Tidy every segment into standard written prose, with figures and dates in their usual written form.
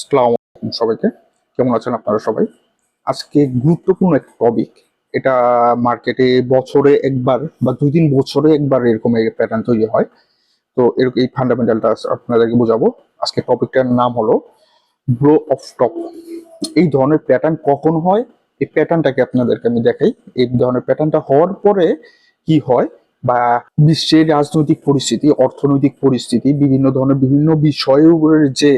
আসসালামু আলাইকুম সবাইকে। কেমন আছেন আপনারা সবাই? আজকে গুরুত্বপূর্ণ একটা টপিক। এটা মার্কেটে বছরে একবার বা ২-৩ বছরে একবার এরকম প্যাটার্ন তৈরি হয়। তো এরকম এই ফান্ডামেন্টালটা আপনাদেরকে বোঝাবো। আজকে টপিকটার নাম হলো ব্লো অফ টপ। এই ধরনের প্যাটার্ন কখন হয়, এই প্যাটার্নটাকে আপনাদেরকে আমি দেখাই। এই ধরনের প্যাটার্নটা হওয়ার পরে কি হয়, বা বিশ্বের রাজনৈতিক পরিস্থিতি, অর্থনৈতিক পরিস্থিতি, বিভিন্ন ধরনের বিভিন্ন বিষয়ের যে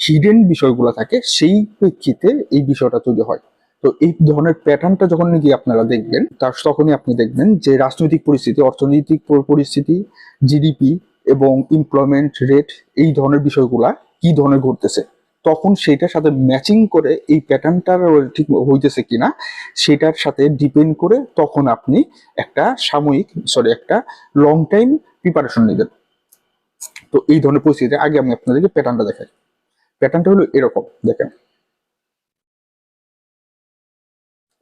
হিডেন বিষয়গুলো থাকে, সেই প্রেক্ষিতে এই বিষয়টা তৈরি হয়। তো এই ধরনের প্যাটার্নটা যখন নাকি আপনারা দেখবেন, তখনই আপনি দেখবেন যে রাজনৈতিক পরিস্থিতি, অর্থনৈতিক পরিস্থিতি, জিডিপি এবং এমপ্লয়মেন্ট রেট, এই ধরনের বিষয়গুলা কি ধরনের ঘটতেছে। তখন সেটার সাথে ম্যাচিং করে এই প্যাটার্নটার ঠিক হইতেছে কিনা সেটার সাথে ডিপেন্ড করে তখন আপনি একটা একটা লং টাইম প্রিপারেশন নেবেন। তো এই ধরনের পরিস্থিতিতে আগে আমি আপনাদেরকে প্যাটার্নটা দেখাই। প্যাটার্নটা হলো এরকম, দেখেন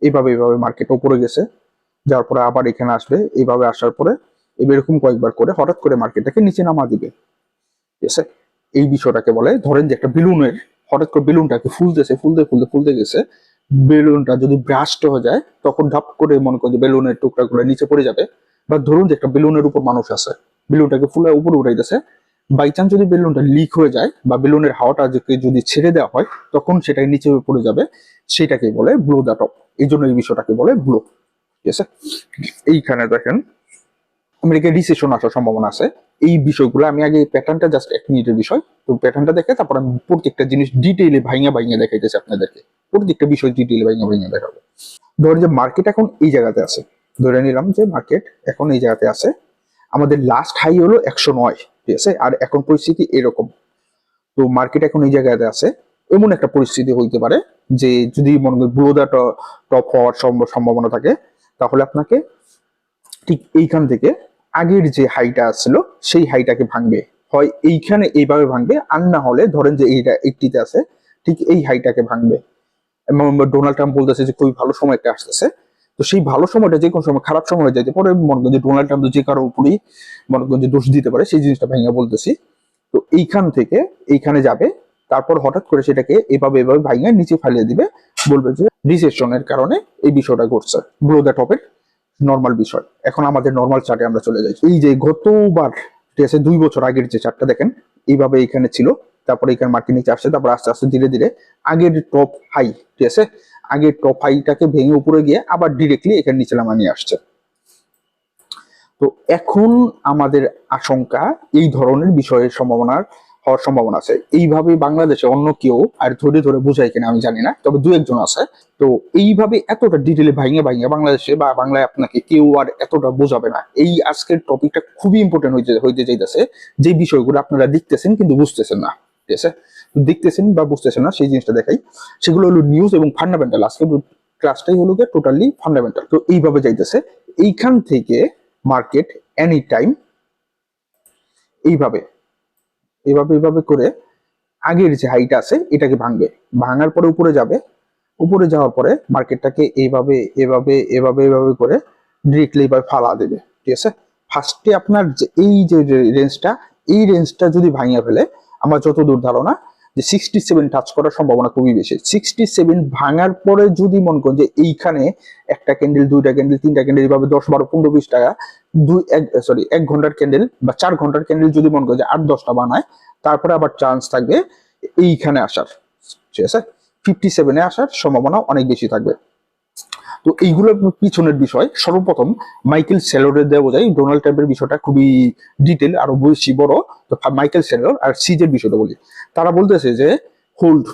এইভাবে এইভাবে মার্কেট উপরে গেছে, যাওয়ার পরে আবার এখানে আসবে, এইভাবে আসার পরে এরকম কয়েকবার করে হঠাৎ করে মার্কেটটাকে নিচে নামা দিবে। ঠিক আছে, এই বিষয়টাকে বলে, ধরেন যে একটা বেলুনের হঠাৎ করে বেলুনটাকে ফুলতে গেছে, বেলুনটা যদি ব্রাস্ট হয়ে যায় তখন ধাপ করে মনে করেন যে বেলুনের টুকরাগুলো নিচে পড়ে যাবে। বা ধরুন যে একটা বেলুনের উপর মানুষ আছে, বেলুনটাকে ফুলে উপরে উঠাইতেছে, বাই চান্স যদি বেলুনটা লিক হয়ে যায় বা বেলুনের হাওয়াটা যদি ছেড়ে দেওয়া হয় তখন সেটা নিচে পড়ে যাবে, সেটাকে বলে ব্লো দ্য টপ। এই জন্য এই বিষয়টাকে বলে ব্লো। ঠিক আছে, এইখানে দেখেন আমেরিকায় রিসেশন আসার সম্ভাবনা আছে। এই বিষয়গুলো আমি আগে প্যাটার্নটা জাস্ট 1 মিনিটের বিষয়, তো প্যাটার্নটা দেখে তারপর আমি প্রত্যেকটা জিনিস ডিটেইলে ভাইঙা দেখাইতেছি আপনাদেরকে, প্রত্যেকটা বিষয় ডিটেইলে ভাইঙা দেখাবো। ধরেন যে মার্কেট এখন এই জায়গাতে আছে, ধরে নিলাম যে মার্কেট এখন এই জায়গাতে আছে, আমাদের লাস্ট হাই হলো 109। ঠিক আছে, আর এখন পরিস্থিতি এরকম। তো মার্কেট এখন এই জায়গাতে আছে, এমন একটা পরিস্থিতি হইতে পারে যে যদি মনে করি ব্লো দা টপ হওয়ার সম্ভাবনা থাকে, তাহলে আপনাকে ঠিক এইখান থেকে আগের যে হাইটা ছিল সেই হাইটাকে ভাঙবে, হয় এইখানে এইভাবে ভাঙবে, আর না হলে ধরেন যে এইটা 80-তে আছে, ঠিক এই হাইটাকে ভাঙবে। এবং ডোনাল্ড ট্রাম্প বলতেছে যে খুবই ভালো সময় একটা আসতেছে। তো সেই ভালো সময়টা যে কোনো সময় খারাপ সময় হয়ে যেতে পারে, মনে করেন যে ডোনাল্ড ট্রাম্প যে কারো উপরেই মনে করেন যে দোষ দিতে পারে, সেই জিনিসটা ভাঙা বলতেছি। তো এইখান থেকে এইখানে যাবে, তারপর হঠাৎ করে সেটাকে এভাবে এভাবে ভাঙা নিচে ফালিয়ে দিবে, বলবে যে রিসেশনের কারণে এই বিষয়টা ঘটছে, ব্লো দ্য টপের নর্মাল বিষয়। এখন আমাদের নর্মাল চার্টে আমরা চলে যাই। এই যে গতবার, ঠিক আছে, 2 বছর আগের যে চার্টটা দেখেন, এইভাবে এখানে ছিল, তারপরে এখানে মার্কেট নিচে আসছে, তারপর আস্তে আস্তে ধীরে ধীরে আগের টপ হাই, ঠিক আছে, আগের টপ হাইটাকে ভেঙে উপরে গিয়ে আবার ডিরেক্টলি এখানে নিচে নামিয়ে আসছে। তো এখন আমাদের আশঙ্কা এই ধরনের বিষয়ের হওয়ার সম্ভাবনা আছে। এইভাবে বাংলাদেশে অন্য কেউ আর ধরে ধরে বোঝায় কিনা আমি জানি না, তবে 2-1 জন আছে। তো এইভাবে এতটা ডিটেলে ভাঙে বাংলাদেশে বা বাংলায় আপনাকে কেউ আর এতটা বোঝাবে না। এই আজকের টপিকটা খুবই ইম্পর্টেন্ট হইতে চাইতেছে, যে বিষয়গুলো আপনারা দেখতেছেন কিন্তু বুঝতেছেন না। ঠিক আছে, দেখতেছেন বা বুঝতেছেন না, সেই জিনিসটা দেখাই। সেগুলো হলো নিউজ এবং ফান্ডামেন্টাল। আজকে ক্লাসটাই হলো গিয়ে টোটালি ফান্ডামেন্টাল। তো এইভাবে যাইতেছে, এইখান থেকে মার্কেট এনি টাইম এইভাবে এইভাবে এইভাবে করে আগের যে হাইটা আছে এটাকে ভাঙবে, ভাঙার পরে উপরে যাবে, উপরে যাওয়ার পরে মার্কেটটাকে এইভাবে এভাবে এভাবে এভাবে করে ডিরেক্টলি এইভাবে ফালা দেবে। ঠিক আছে, ফার্স্টে আপনার যে এই যে রেঞ্জটা, এই রেঞ্জটা যদি ভাঙিয়ে ফেলে, আমার যতদূর ধারণা যে 67 টাচ করার সম্ভাবনা খুবই বেশি। 67 ভাঙার পরে যদি মনে করেন যে এইখানে একটা ক্যান্ডেল, 2টা ক্যান্ডেল, 3টা ক্যান্ডেল, এভাবে 10, 12, 15, 20 টাকা 1 ঘন্টার ক্যান্ডেল বা 4 ঘন্টার ক্যান্ডেল যদি মনে করেন যে 8-10টা বানায়, তারপরে আবার চান্স থাকবে এইখানে আসার। ঠিক আছে, 57-এ আসার সম্ভাবনা অনেক বেশি থাকবে। তো এইগুলোর পিছনের বিষয় সর্বপ্রথম মাইকেল সেলরের দেওয়া বোঝায়। ডোনাল্ড ট্রাম্পের বিষয়টা খুবই ডিটেল, আরো বেশি বড়। তো মাইকেল সেলর আর সিজের বিষয়টা বলি। তারা বলতেছে যে হোল্ড,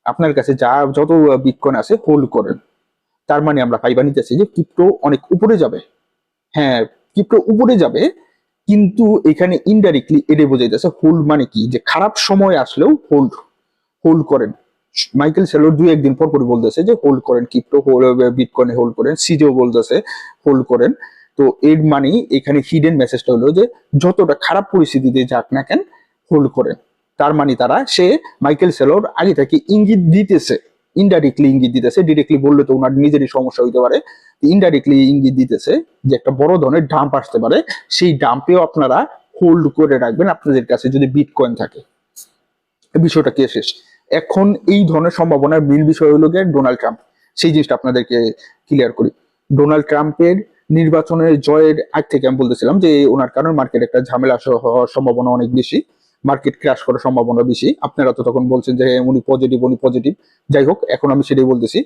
আপনার কাছে যত বিটকয়েন আছে হোল্ড করেন। তার মানে আমরা ফাইবা নিতেছি যে ক্রিপ্টো অনেক উপরে যাবে। হ্যাঁ, ক্রিপ্টো উপরে যাবে, কিন্তু এখানে ইনডাইরেক্টলি এটা বোঝাইতেছে হোল্ড মানে কি, যে খারাপ সময় আসলেও হোল্ড হোল্ড করেন। মাইকেল সেলর 2-1 দিন পর বলতেছে যে হোল্ড করেন, ক্রিপ্টো বিটকয়েনে হোল্ড করেন, সিজেও বলতেছে হোল্ড করেন। তো এর মানে এখানে হিডেন মেসেজটা হলো যে যতটা খারাপ পরিস্থিতিতে যাক না কেন হোল্ড করেন। তার মানে সে মাইকেল সেলর আগে থেকে ইঙ্গিত দিতেছে, ইনডাইরেক্টলি ইঙ্গিত দিতেছে, ডিরেক্টলি বললে তো ওনার নিজেরই সমস্যা হইতে পারে, ইনডাইরেক্টলি ইঙ্গিত দিতেছে যে একটা বড় ধরনের ডাম্প আসতে পারে, সেই ডাম্পেও আপনারা হোল্ড করে রাখবেন আপনাদের কাছে যদি বিটকয়েন থাকে। বিষয়টা কে শেষ, এখন এই ধরনের সম্ভাবনার মেন বিষয় হলো গিয়ে ডোনাল্ড ট্রাম্প। সেই জিনিসটা আপনাদেরকে ক্লিয়ার করি। ডোনাল্ড ট্রাম্পের নির্বাচনের জয়ের আগ থেকে আমি বলতেছিলাম যে ওনার কারণে মার্কেট একটা ঝামেলা হওয়ার সম্ভাবনা অনেক বেশি, মার্কেট ক্র্যাশ করার সম্ভাবনা বেশি। আপনারা তো তখন বলছেন যে উনি পজিটিভ। যাই হোক, এখন আমি সেটাই বলতেছি।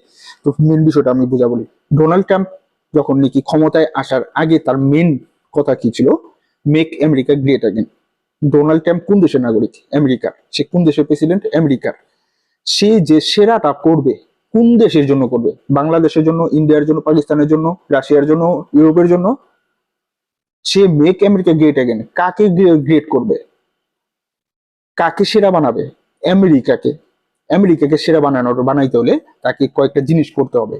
তো মেন বিষয়টা আমি বুঝা বলি। ডোনাল্ড ট্রাম্প যখন নাকি ক্ষমতায় আসার আগে তার মেন কথা কি ছিল? Make America great again. Donald Trump কোন দেশের নাগরিক? আমেরিকার। সে কোন দেশের প্রেসিডেন্ট? আমেরিকার। সে যে সেরাটা করবে কোন দেশের জন্য করবে? বাংলাদেশের জন্য, ইন্ডিয়ার জন্য, পাকিস্তানের জন্য, রাশিয়ার জন্য, ইউরোপের জন্য। সে মেক আমেরিকা গ্রেট অ্যাগেন কাকে গ্রেট করবে? কাকে সেরা বানাবে? আমেরিকাকে। আমেরিকাকে সেরা বানাইতে হলে তাকে কয়েকটা জিনিস করতে হবে।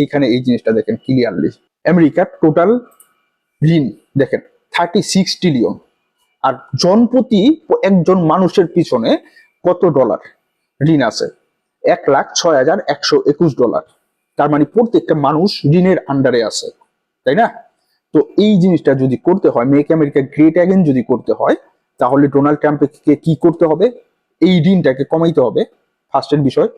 এইখানে এই জিনিসটা দেখেন ক্লিয়ারলি। আমেরিকার টোটাল ঋণ দেখেন 36 ট্রিলিয়ন। আর জনপ্রতি একজন মানুষের পিছনে কত ডলার ঋণ আছে? $1,06,121। তার মানে প্রত্যেকটা মানুষ ঋণের আন্ডারে আছে, তাই না? তো এই জিনিসটা যদি করতে হয়, মেক আমেরিকা গ্রেট অ্যাগেন যদি করতে হয়, তাহলে ডোনাল্ড ট্রাম্পকে কি করতে হবে? এই ঋণটাকে কমাইতে হবে, ফার্স্টের বিষয়।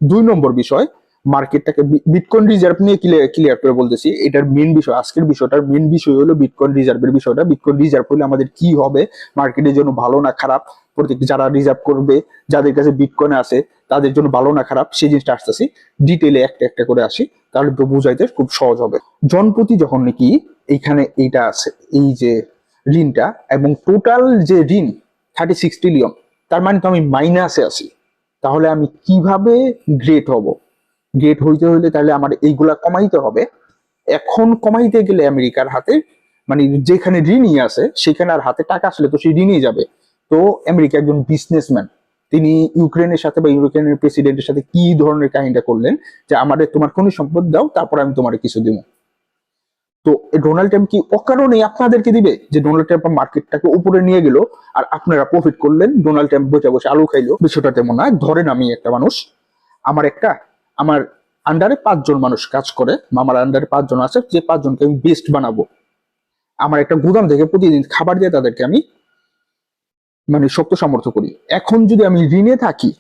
2 নম্বর বিষয়, মার্কেটটাকে বিটকয়েন রিজার্ভ নিয়ে ক্লিয়ার করে বলতেছি। এটার মেন বিষয়, আজকের বিষয়টার মেন বিষয় হলো বিটকয়েন রিজার্ভের বিষয়টা। বিটকয়েন রিজার্ভ হলে আমাদের কি হবে, মার্কেটের জন্য ভালো না খারাপ, প্রত্যেক যারা রিজার্ভ করবে, যাদের কাছে বিটকয়েন আছে তাদের জন্য ভালো না খারাপ, সেই জিনিসটা আসতেছি ডিটেইলে একটা একটা করে আসি, তাহলে তো বুঝাইতে খুব সহজ হবে। জনপ্রতি যখন নাকি এইখানে এইটা আছে, এই যে ঋণটা এবং টোটাল যে ঋণ 36 ট্রিলিয়ন, তার মানে তো আমি মাইনাসে আছি। তাহলে আমি কিভাবে গ্রেট হব? গ্রেট হইতে হইলে তাহলে আমার এইগুলা কমাইতে হবে। এখন কমাইতে গেলে আমেরিকার হাতে, মানে যেখানে ঋণই আছে সেখানে আর হাতে টাকা আসলে তো সেই ঋণই যাবে। তো আমেরিকা একজন বিজনেসম্যান, তিনি ইউক্রেনের সাথে বা ইউক্রেনের প্রেসিডেন্টের সাথে কি ধরনের কাহিনীটা করলেন যে আমাদের তোমার খনিজ সম্পদ দাও, তারপর আমি তোমার কিছু দিব। তো ডোনাল্ড ট্রাম্প কি অকারণে আপনাদেরকে দিবে? যে ডোনাল্ড ট্রাম্প মার্কেটটাকে উপরে নিয়ে গেল আর আপনারা প্রফিট করলেন, ডোনাল্ড ট্রাম্প বসে বসে আলু খাইলো? বিষয়টা তেমন না। ধরেন আমি একটা মানুষ, আমার আন্ডারে 5 জন মানুষ কাজ করে, আমার আন্ডারে 5 জন আছে, যে 5 জনকে আমি বেস্ট বানাবো। আমার একটা গুদাম থেকে প্রতিদিন খাবার দিয়ে তাদেরকে আমি মানে শক্ত সামর্থ্য করি। এখন যদি আমি ঋণে থাকি,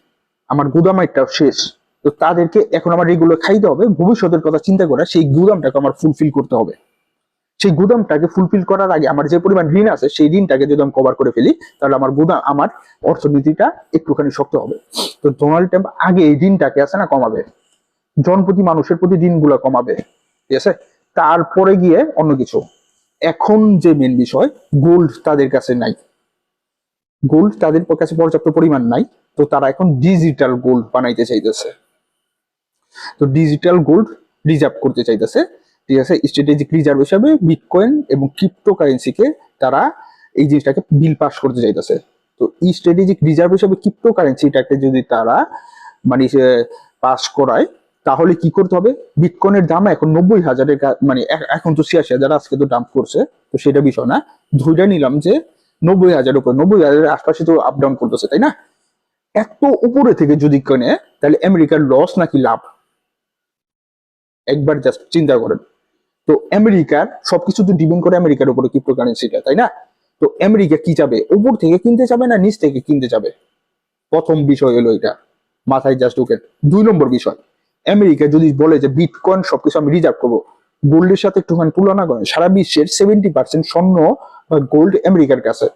আমার গুদাম একটা শেষ, তো তাদেরকে এখন আমার রেগুলার খাইতে হবে। ভবিষ্যতের কথা চিন্তা করে সেই গুদামটাকে আমার ফুলফিল করতে হবে। সেই গুদামটাকে ফুলফিল করার আগে আমার যে পরিমাণ ঋণ আছে সেই ঋণটাকে যদি আমি কভার করে ফেলি, তাহলে আমার অর্থনীতিটা একটুখানি শক্ত হবে। তো ডোনাল্ড ট্রাম্প আগে এই ঋণটাকে আছে না কমাবে, জনপ্রতি মানুষের প্রতি ঋণগুলো কমাবে, ঠিক আছে? তারপরে গিয়ে অন্য কিছু। এখন যে মেন বিষয়, গোল্ড তাদের কাছে নাই, গোল্ড তাদের কাছে পর্যাপ্ত পরিমাণ নাই। তো তারা এখন ডিজিটাল গোল্ড বানাইতে চাইতেছে। তো ডিজিটাল গোল্ড রিজার্ভ করতে চাইতেছে, ঠিক আছে? স্ট্র্যাটেজিক রিজার্ভ হিসাবে বিটকয়েন এবং ক্রিপ্টোকারেন্সিকে তারা এই জিনিসটাকে বিল পাস করতে চাইতেছে। তো স্ট্র্যাটেজিক রিজার্ভ হিসাবে ক্রিপ্টোকারেন্সিটাকে যদি তারা মানে পাস করায়, তাহলে কি করতে হবে? বিটকয়েনের দাম এখন 90,000-এর মানে এখন তো 86,000, আজকে তো ডাম্প করছে, তো সেটা বিষয় না। ধরে নিলাম যে 90,000 উপরে, 90,000-এর আশপাশে তো আপ ডাউন করতেছে, তাই না? এত উপরে থেকে যদি কেনে, তাহলে আমেরিকার লস নাকি লাভ? একবার জাস্ট চিন্তা করেন। তো আমেরিকার সবকিছু তো ডিপেন্ড করে আমেরিকার উপরে ক্রিপ্টোকারেন্সিটা, তাই না? তো আমেরিকা কি যাবে, উপর থেকে কিনতে যাবে না নিচ থেকে কিনতে যাবে? প্রথম বিষয় হলো এটা, মাথায় জাস্ট ঢুকেন। 2 নম্বর বিষয়, আমেরিকা যদি বলে যে বিটকয়েন সবকিছু আমি রিজার্ভ করবো, গোল্ডের সাথে একটুখানি তুলনা করেন, সারা বিশ্বের 70% স্বর্ণ বা গোল্ড আমেরিকার কাছে,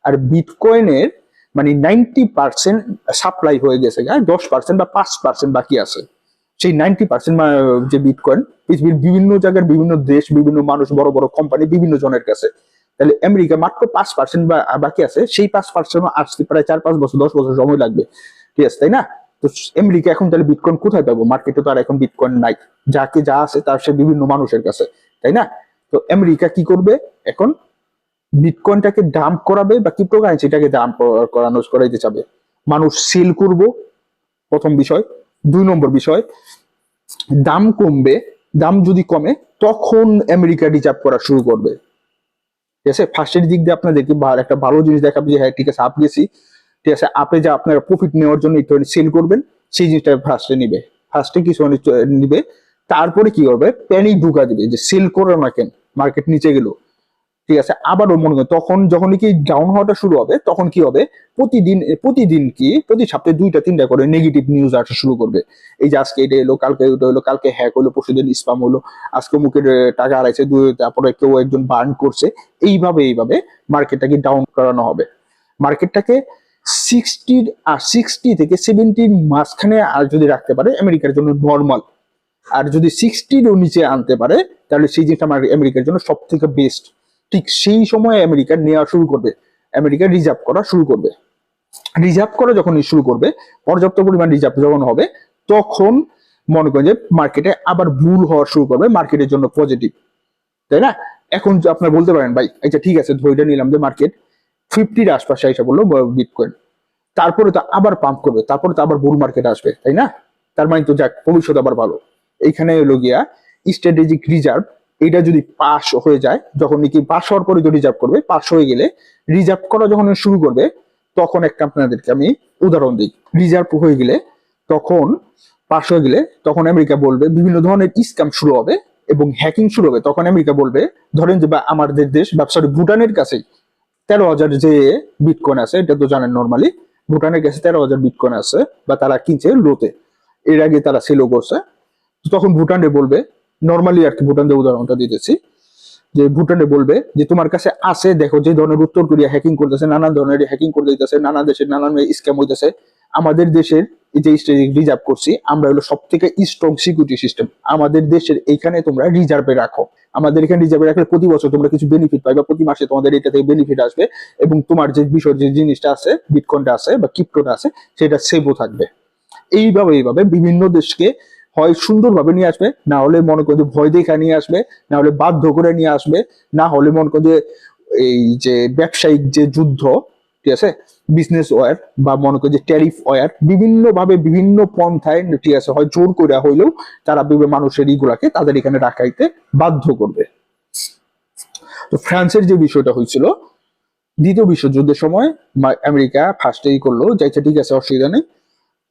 আর বিটকয়েনের মানে 90% সাপ্লাই হয়ে গেছে, 10% বা 5% বাকি আছে। সেই 90% যে বিটকয়েন পৃথিবীর বিভিন্ন জায়গার বিভিন্ন দেশ, বিভিন্ন মানুষ, বড় বড় কোম্পানি, বিভিন্ন জনের কাছে। তাহলে আমেরিকা মাত্র 5% বাকি আছে। সেই 5% আসতে প্রায় 4-5 বছর, 10 বছর সময় লাগবে, ঠিক আছে, তাই না? তো আমেরিকা এখন তাহলে বিটকয়েন কোথায় পাবো? মার্কেটে তো আর এখন বিটকয়েন নাই, যাকে যা আছে তার সে বিভিন্ন মানুষের কাছে, তাই না? তো আমেরিকা কি করবে এখন? বিটকয়েনটাকে ডাম্প করাবে বা ক্রিপ্টোকারেন্সিটাকে ডাম্প করাইতে চাবে। মানুষ সেল করব, প্রথম বিষয়। 2 নম্বর বিষয়, দাম কমবে। দাম যদি কমে, তখন আমেরিকা রিজার্ভ করা শুরু করবে, ঠিক আছে? ফার্স্টের দিক দিয়ে আপনাদেরকে একটা ভালো জিনিস দেখাবে যে হ্যাঁ ঠিক আছে, আপ গেছি, ঠিক আছে, আপে যা আপনারা প্রফিট নেওয়ার জন্য একটু সেল করবেন, সেই জিনিসটা ফার্স্টে নিবে, ফার্স্টে কিছু নিবে। তারপরে কি করবে? প্যানিক ঢুকা দিবে যে সেল করো না কেন, মার্কেট নিচে গেল, ঠিক আছে, আবারও মনে করেন তখন যখন কি ডাউন হওয়াটা শুরু হবে, তখন কি হবে, প্রতিদিন কি প্রতি সপ্তাহে 2-3টা করে নেগেটিভ নিউজ আসা শুরু করবে। এই যে আজকে এটা এলো, কালকে ওটা হলো, কালকে হ্যাক হলো, পরশুদিন স্পাম হলো, আজকে মুখের টাকা হারাইছে, তারপরে কেউ একজন বার্ন করছে। এইভাবে মার্কেটটাকে ডাউন করানো হবে। মার্কেটটাকে 60 থেকে 70 মাঝখানে আর যদি রাখতে পারে আমেরিকার জন্য নর্মাল, আর যদি 60-ও নিচে আনতে পারে তাহলে সেই জিনিসটা আমেরিকার জন্য সব থেকে বেস্ট। ঠিক সেই সময় আমেরিকা নেওয়া শুরু করবে, আমেরিকা রিজার্ভ করা শুরু করবে। রিজার্ভ করা যখন শুরু করবে, পর্যাপ্ত পরিমাণ রিজার্ভ যখন হবে, তখন মনে করেন যে মার্কেটে আবার বুল হওয়া শুরু করবে, মার্কেটের জন্য পজিটিভ, তাই না? এখন আপনার বলতে পারেন ভাই আচ্ছা ঠিক আছে, ধরে নিলাম যে মার্কেট 50-র আশপাশে এসে বললো বিটকয়েন, তারপরে তো আবার পাম্প করবে, তারপরে তো আবার বুল মার্কেট আসবে, তাই না? তার মানে তো যাক, ভবিষ্যৎ আবার ভালো। এইখানে হলো গিয়া স্ট্র্যাটেজিক রিজার্ভ, এটা যদি পাস হয়ে যায়, যখন নাকি পাস হওয়ার পরে তো রিজার্ভ করবে, পাস হয়ে গেলে রিজার্ভ করা যখন শুরু করবে, তখন একটা আপনাদেরকে আমি উদাহরণ দিই। রিজার্ভ হয়ে গেলে, তখন পাস হয়ে গেলে, তখন আমেরিকা বলবে বিভিন্ন ধরনের স্ক্যাম শুরু হবে এবং হ্যাকিং শুরু হবে। তখন আমেরিকা বলবে, ধরেন যে বা আমাদের দেশ ব্যবসার ভুটানের কাছেই 13,000 যে বিটকয়েন আছে, এটা তো জানেন নর্মালি, ভুটানের কাছে 13,000 বিটকয়েন আছে, বা তারা কিনছে লোতে, এর আগে তারা সেলও করছে। তখন ভুটানে বলবে, নর্মালি আর কি ভুটানের উদাহরণটা দিতেছি, যে ভুটানে বলবে যে তোমার কাছে আছে, দেখো যে ধরনের উত্তর কোরিয়া হ্যাকিং করতেছে, নানান ধরনের হ্যাকিং করে দিতেছে, নানা দেশের নানান স্ক্যাম হইতেছে, আমাদের দেশের এই যে রিজার্ভ করছি আমরা, হলো সব থেকে স্ট্রং সিকিউরিটি সিস্টেম, আমাদের দেশের এইখানে তোমরা রিজার্ভে রাখো, আমাদের এখানে রিজার্ভে রাখলে প্রতি বছর তোমরা কিছু বেনিফিট পাইবা, প্রতি মাসে তোমাদের এটা থেকে বেনিফিট আসবে, এবং তোমার যে বিষয় যে জিনিসটা আছে, বিটকয়েনটা আছে বা ক্রিপ্টোটা আছে, সেটা সেভও থাকবে। এইভাবে বিভিন্ন দেশকে হয় সুন্দরভাবে নিয়ে আসবে, না হলে মনে করো যে ভয় দেখা নিয়ে আসবে, না হলে বাধ্য করে নিয়ে আসবে, না হলে মনে করো যে এই যে ব্যবসায়িক যে যুদ্ধ, ঠিক আছে, বিজনেস ওয়ার, বা মনে করো যে ট্যারিফ ওয়ার, বিভিন্ন ভাবে বিভিন্ন পন্থায়, ঠিক আছে, হয় জোর করে হইলেও তারা মানুষের ইগুলাকে তাদের এখানে রাখাইতে বাধ্য করবে। তো ফ্রান্সের যে বিষয়টা হয়েছিল দ্বিতীয় বিশ্বযুদ্ধের সময়, আমেরিকা ফার্স্টেই করলো যে আচ্ছা ঠিক আছে, অসুবিধা নেই,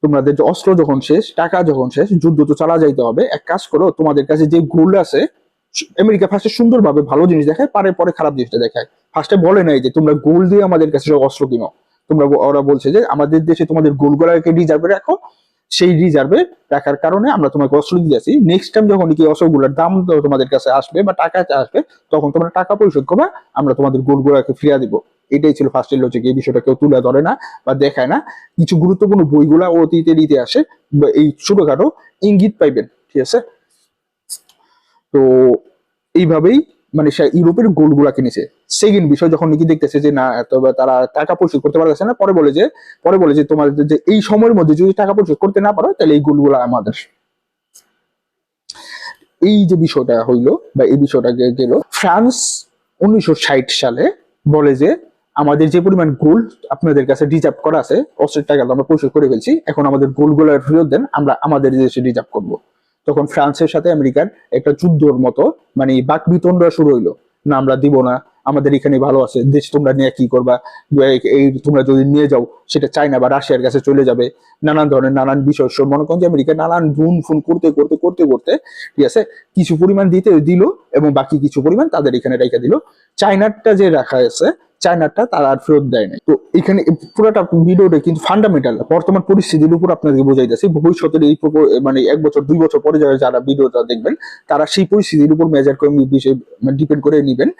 তোমাদের যে অস্ত্র যখন শেষ, টাকা যখন শেষ, যুদ্ধ তো চালা যাইতে হবে, এক কাজ করো, তোমাদের কাছে যে গোল্ড আছে, আমেরিকা ফার্স্টে সুন্দরভাবে ভালো জিনিস দেখায়, পরে খারাপ জিনিসটা দেখায়। ফার্স্টে বলে নাই যে তোমরা গোল্ড দিয়ে আমাদের কাছে অস্ত্র কিনো, ওরা বলছে যে আমাদের দেশে তোমাদের গোল্ড গুলাকে রিজার্ভে রাখো, সেই রিজার্ভে রাখার কারণে আমরা তোমাকে অস্ত্র দিয়েছি, নেক্সট টাইম যখন কি অস্ত্রগুলোর দাম তোমাদের কাছে আসবে বা টাকা আসবে, তখন তোমরা টাকা পরিশোধ করবা, আমরা তোমাদের গোল্ড গুলাকে ফিরিয়ে দিব। এটাই ছিল ফার্স্টের লজিক। এই বিষয়টা কেউ তুলে ধরে না বা দেখায় না। কিছু গুরুত্বপূর্ণ বইগুলা অতীতের ইতিহাসে এই ছোটখাটো ইঙ্গিত পাইবেন, ঠিক আছে? তো এইভাবেই মানে সে ইউরোপের গোল্ড গুলা কিনেছে। সেকেন্ড বিষয়, যখন নাকি দেখতেছে যে না তারা টাকা পরিশোধ করতে পারতেছে না, পরে বলে যে তোমাদের যে এই সময়ের মধ্যে যদি টাকা পরিশোধ করতে না পারো, তাহলে এই গোল্ড গুলা আমাদের। এই যে বিষয়টা হইলো বা এই বিষয়টা গেল, ফ্রান্স 1960 সালে বলে যে আমাদের যে পরিমাণ গোল্ড আপনাদের কাছে রিজার্ভ করা আছে, অস্ট্রের টাকা আমরা পরিশোধ করে ফেলছি, এখন আমাদের গোল্ড গুলো ফেরত দেন, আমরা আমাদের দেশে রিজার্ভ করব। তখন ফ্রান্সের সাথে আমেরিকার একটা যুদ্ধর মতো মানে বাক বিতণ্ডা শুরু হইলো, না আমরা দিব না, আমাদের এখানে ভালো আছে দেশ, তোমরা নিয়ে কি করবা, এই তোমরা যদি নিয়ে যাও সেটা চায়না বা রাশিয়ার কাছে চলে যাবে, নানান ধরনের নানান বিষয় মনে করেন যে আমেরিকা নানান ফোন করতে, ঠিক আছে, কিছু পরিমাণ দিল এবং বাকি কিছু পরিমাণ তাদের এখানে রেখে দিল। চায়নাটা যে রাখা আছে, চায়নাটা তারা আর ফেরত দেয় নাই। তো এখানে পুরোটা ভিডিওটা কিন্তু ফান্ডামেন্টাল বর্তমান পরিস্থিতির উপর আপনাদেরকে বোঝাইতেছি। ভবিষ্যতের এই মানে 1 বছর 2 বছর পরে যারা ভিডিওটা দেখবেন, তারা সেই পরিস্থিতির উপর মেজার করে বিষয় ডিপেন্ড করে নিবেন।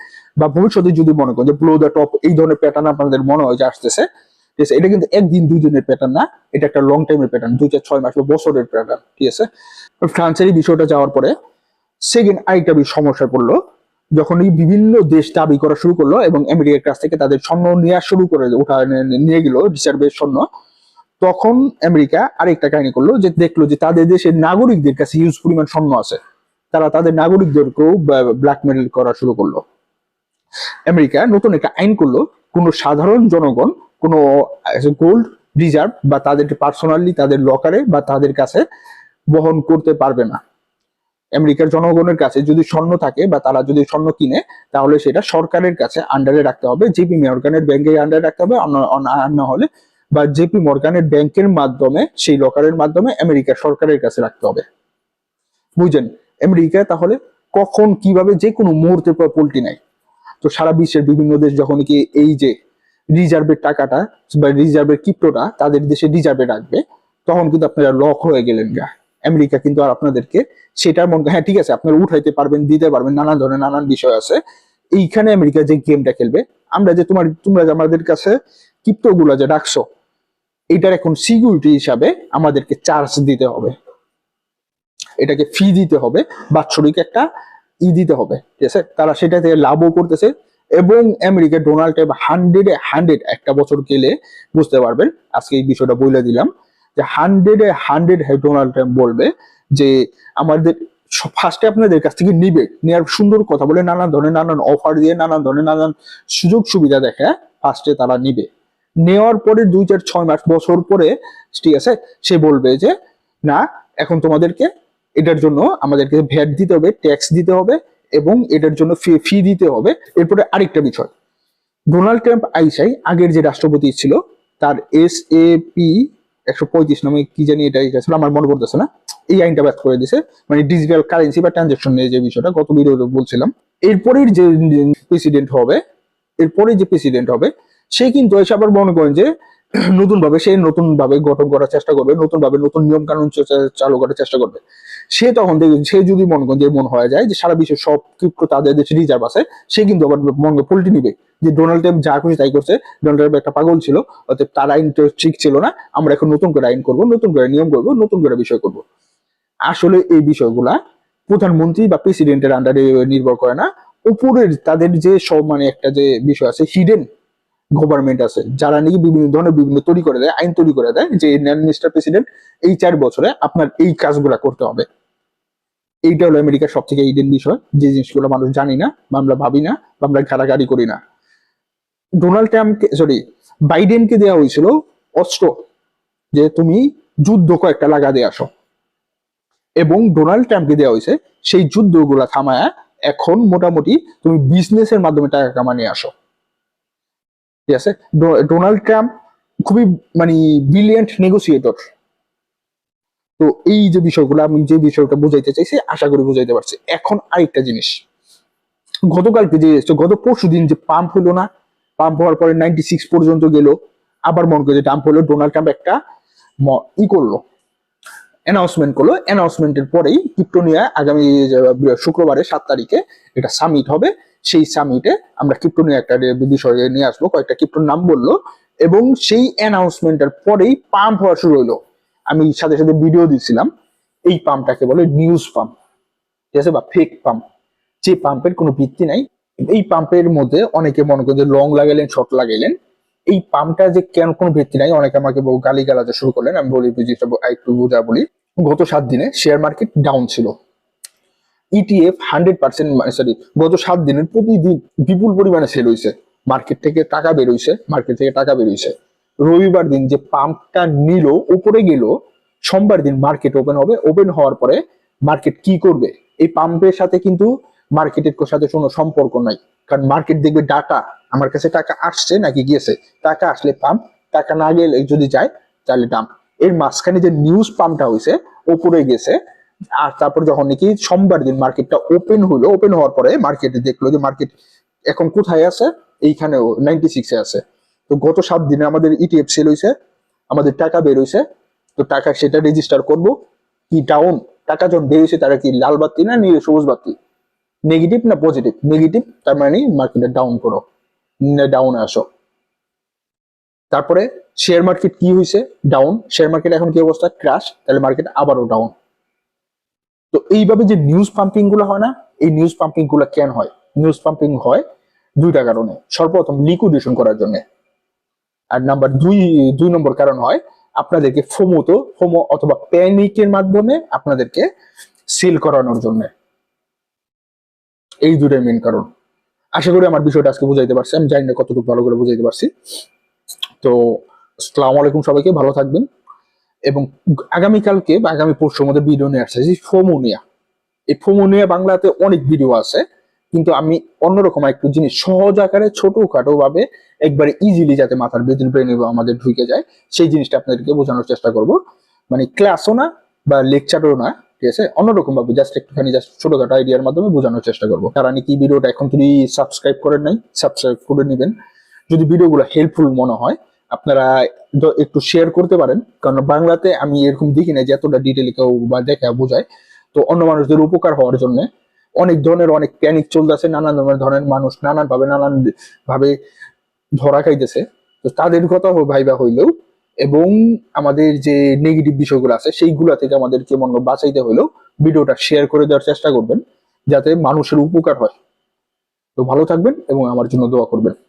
বা ভবিষ্যতে যদি মনে করেন যে ব্লো দ্য টপ এই ধরনের প্যাটার্ন আপনাদের মনে হয় যে আসতেছে, ঠিক আছে, এটা কিন্তু 1 দিন 2 দিনের প্যাটার্ন না, এটা একটা লং টাইমের প্যাটার্ন, 2-4-6 মাস বা বছরের প্যাটার্ন, ঠিক আছে? ফ্রান্সের এই বিষয়টা যাওয়ার পরে সেকেন্ড আরেকটা সমস্যায় পড়লো, যখন এই বিভিন্ন দেশ দাবি করা শুরু করলো এবং আমেরিকার কাছ থেকে তাদের স্বর্ণ নেওয়া শুরু করে নিয়ে গেল রিজার্ভের স্বর্ণ, তখন আমেরিকা আরেকটা কাহিনী করলো, যে দেখলো যে তাদের দেশের নাগরিকদের কাছে হিউজ পরিমাণ স্বর্ণ আছে, তারা তাদের নাগরিকদেরকেও ব্ল্যাকমেল করা শুরু করলো। আমেরিকা নতুন একটা আইন করলো, কোনো সাধারণ জনগণ কোনো গোল্ড রিজার্ভ বা তাদের পার্সোনালি তাদের লকারে বা তাদের কাছে বহন করতে পারবে না। আমেরিকার জনগণের কাছে যদি স্বর্ণ থাকে বা তারা যদি স্বর্ণ কিনে, তাহলে সেটা সরকারের কাছে আন্ডারে রাখতে হবে, জেপি মর্গানের ব্যাংকের আন্ডারে রাখতে হবে, না হলে বা জেপি মর্গানের ব্যাংকের মাধ্যমে সেই লকারের মাধ্যমে আমেরিকার সরকারের কাছে রাখতে হবে। বুঝছেন? আমেরিকা তাহলে কখন কিভাবে যে কোনো মুহূর্তে পল্টি নাই। তো সারা বিশ্বের বিভিন্ন দেশ যখন কি এই যে রিজার্ভের টাকাটা বা রিজার্ভের ক্রিপ্টোটা তাদের দেশে রিজার্ভে রাখবে, তখন কিন্তু আপনারা লক হয়ে গেলেন গা। আমেরিকা কিন্তু আর আপনাদেরকে সেটার মনে, হ্যাঁ ঠিক আছে আপনারা উঠাইতে পারবেন, দিতে পারবেন, নানান ধরনের নানান বিষয় আছে। এইখানে আমেরিকা যে গেমটা খেলবে, আমরা যে তোমরা যে আমাদের কাছে ক্রিপ্টো গুলা যে রাখছো, এটার এখন সিকিউরিটি হিসাবে আমাদেরকে চার্জ দিতে হবে, এটাকে ফি দিতে হবে, বাৎসরিক একটা দিতে হবে, ঠিক আছে? তারা সেটা থেকে লাভও করতেছে। এবং আমেরিকা ডোনাল্ড ট্রাম্প 100 একটা বছর গেলে বুঝতে পারবেন, আজকে এই বিষয়টা বলে দিলাম যে 100 ডোনাল্ড ট্রাম্প বলবে যে আমাদের ফার্স্টে আপনাদের কাছ থেকে নিবে, নেওয়ার সুন্দর কথা বলে নানান ধরনের নানান অফার দিয়ে নানান ধরনের নানান সুযোগ সুবিধা দেখে ফার্স্টে তারা নিবে। নেওয়ার পরে 2-4-6 মাস বছর পরে, ঠিক আছে, সে বলবে যে না, এখন তোমাদেরকে এটার জন্য আমাদেরকে ভ্যাট দিতে হবে, ট্যাক্স দিতে হবে এবং এটার জন্য ফি দিতে হবে। এরপরে আরেকটা বিষয়, ডোনাল্ড ট্রাম্প আইসাই আগের যে রাষ্ট্রপতি ছিল তার SAP 135 নামে কি জানি এটা ছিল, আমার মনে পড়তেছে না, এই আইনটা ব্যাক করে দিছে, মানে ডিজিটাল কারেন্সি বা ট্রানজাকশন নিয়ে যে বিষয়টা গত ভিডিওতে বলছিলাম। এরপরের যে প্রেসিডেন্ট হবে, সে কিন্তু এসে আবার মনে করেন যে নতুন ভাবে গঠন করার চেষ্টা করবে, নতুন ভাবে নতুন নিয়ম কানুন চালু করার চেষ্টা করবে। সে তখন দেখবেন, সে যদি মনে করেন যে মনে হয়ে যায় যে সারা বিশ্বের সব ক্রিপ্টো তাদের দেশে রিজার্ভ আছে, সে কিন্তু আবার মনে পল্টি নিবে যে ডোনাল্ড ট্রাম্প যা খুশি তাই করছে, ডোনাল্ড ট্রাম্প একটা পাগল ছিল, অর্থাৎ তার আইন তো ঠিক ছিল না, আমরা এখন নতুন করে আইন করবো, নতুন করে নিয়ম করবো, নতুন করে বিষয় করবো। আসলে এই বিষয়গুলা প্রধানমন্ত্রী বা প্রেসিডেন্টের আন্ডারে নির্ভর করে না, উপরের তাদের যে সব মানে একটা যে বিষয় আছে, হিডেন গভর্নমেন্ট আছে, যারা নাকি বিভিন্ন ধরনের বিভিন্ন তৈরি করে দেয়, আইন তৈরি করে দেয় যে মিস্টার প্রেসিডেন্ট এই 4 বছরে আপনার এই কাজগুলা করতে হবে। এইটা হলো আমেরিকার সব থেকে ইডেন বিষয়, যে জিনিসগুলো মানুষ জানি না বা আমরা ভাবি না বা আমরা ঘাড়াঘাড়ি করি না। ডোনাল্ড ট্রাম্পকে বাইডেনকে দেওয়া হয়েছিল অস্ত্র, যে তুমি যুদ্ধ কয়েকটা লাগা দিয়ে আসো, এবং ডোনাল্ড ট্রাম্পকে দেওয়া হয়েছে সেই যুদ্ধগুলা থামায়া এখন মোটামুটি তুমি বিজনেসের মাধ্যমে টাকা কামানিয়ে আসো, ঠিক আছে? ডোনাল্ড ট্রাম্প খুবই মানে ব্রিলিয়েন্ট নেগোসিয়েটর। তো এই যে বিষয়গুলো, আমি যে বিষয়টা বুঝাইতে চাইছি আশা করি বুঝাইতে পারছি। এখন আরেকটা জিনিস, গতকালকে গত পরশু দিন যে পাম্প হলো না, পাম্প হওয়ার পরে 96 পর্যন্ত গেল, আবার মনে করে যে ডাম্প হলো, ডোনাল্ড ট্রাম্প একটা করলো, অ্যানাউন্সমেন্ট করলো। অ্যানাউন্সমেন্টের পরেই ক্রিপ্টো নিয়ে আগামী শুক্রবারে 7 তারিখে এটা সামিট হবে, সেই সামিটে আমরা ক্রিপ্টো নিয়ে একটা বিষয় নিয়ে আসবো, কয়েকটা ক্রিপ্টোর নাম বললো, এবং সেই অ্যানাউন্সমেন্টের পরেই পাম্প হওয়া শুরু হলো। আমি সাথে সাথে ভিডিও দিচ্ছিলাম, এই পাম্পটাকে বলে নিউজ পাম্প, ঠিক আছে, বা ফেক পাম্প, যে পাম্পের কোনো ভিত্তি নাই। এই পাম্পের মধ্যে অনেকে মনে করেন যে লং লাগাইলেন, শর্ট লাগাইলেন, এই পাম্পটা যে কেন কোনো ভিত্তি নাই, অনেকে আমাকে গালি গালাতে শুরু করলেন। আমি বলি একটু বোঝা বলি। গত 7 দিনে শেয়ার মার্কেট ডাউন ছিল, ETF 100%, গত 7 দিনের প্রতিদিন বিপুল পরিমাণে সেল হয়েছে, মার্কেট থেকে টাকা বেরোইছে। রবিবার দিন যে পাম্পটা নিল, উপরে গেল, সোমবার দিন মার্কেট ওপেন হবে, ওপেন হওয়ার পরে মার্কেট কি করবে, এই পাম্পের সাথে কিন্তু মার্কেটের সাথে কোনো সম্পর্ক নাই। কারণ মার্কেট দেখবে ডাটা, আমার কাছে টাকা আসছে নাকি গিয়েছে, টাকা আসলে পাম্প, টাকা না গেলে যদি যায় তাহলে ডাম্প। এর মাঝখানে যে নিউজ পাম্পটা হয়েছে, উপরে গেছে, আর তারপর যখন নাকি সোমবার দিন মার্কেটটা ওপেন হলো, ওপেন হওয়ার পরে মার্কেট দেখলো যে মার্কেট এখন কোথায় আছে, এইখানেও 96-এ আছে। তো গত 7 দিনে আমাদের ETF সেল হয়েছে, আমাদের টাকা বের হয়েছে, তো টাকা সেটা রেজিস্টার করব কি ডাউন, টাকা যখন বের হয়েছে তারা কি লাল বাতি না সবুজ বাতি, নেগেটিভ না পজিটিভ, নেগেটিভ, তার মানে মার্কেটে ডাউন করো, ডাউনে আসো। তারপরে শেয়ার মার্কেট কি হয়েছে, ডাউন, শেয়ার মার্কেট এখন কি অবস্থা, ক্র্যাশ, তাহলে মার্কেট আবারও ডাউন। তো এইভাবে যে নিউজ পাম্পিং গুলো হয় না, এই নিউজ পাম্পিং গুলো কেন হয়? নিউজ পাম্পিং হয় 2টা কারণে। সর্বপ্রথম লিকুইডেশন করার জন্য, আর নাম্বার 2 নম্বর কারণ হয় আপনাদেরকে ফোমো অথবা প্যানিকের মাধ্যমে আপনাদেরকে সেল করানোর জন্য। এই 2টাই মেন কারণ। আশা করি আমার বিষয়টা আজকে বুঝাইতে পারছি, আমি জানি না কতটুকু ভালো করে বুঝাইতে পারছি। তো আসসালামু আলাইকুম, সবাইকে ভালো থাকবেন। এবং আগামীকালকে বা আগামী পরশুর মধ্যে ভিডিও নিয়ে আসছে ফোমোনিয়া। এই ফোমোনিয়া বাংলাতে অনেক ভিডিও আছে, কিন্তু আমি অন্যরকম একটু জিনিস সহজ আকারে ছোটখাটো ভাবে একবারে ইজিলি যাতে মাথার ব্রেনে আমাদের ঢুকে যায়, সেই জিনিসটা আপনাদেরকে বোঝানোর চেষ্টা করব। মানে ক্লাসও না বা লেকচারও না, ঠিক আছে, অন্যরকম ভাবে জাস্ট একটুখানি জাস্ট ছোটখাটো আইডিয়ার মাধ্যমে বোঝানোর চেষ্টা করবো। যারা নাকি ভিডিওটা এখন যদি সাবস্ক্রাইব করেন নাই, সাবস্ক্রাইব করে নেবেন। যদি ভিডিওগুলো হেল্পফুল মনে হয় আপনারা একটু শেয়ার করতে পারেন, কারণ বাংলাতে আমি এরকম দেখি না যে এতটা ডিটেইলে কেউ বা দেখা বোঝায়। তো অন্য মানুষদের উপকার হওয়ার জন্য অনেক ধরনের অনেক প্যানিক চলতেছে, নানান ধরনের মানুষ নানান ভাবে ধরা খাইতেছে। তো তাদের কথা ভাইবা হইলেও এবং আমাদের যে নেগেটিভ বিষয়গুলো আছে সেইগুলা থেকে আমাদেরকে মনে বাঁচাইতে হইলেও ভিডিওটা শেয়ার করে দেওয়ার চেষ্টা করবেন, যাতে মানুষের উপকার হয়। তো ভালো থাকবেন এবং আমার জন্য দোয়া করবেন।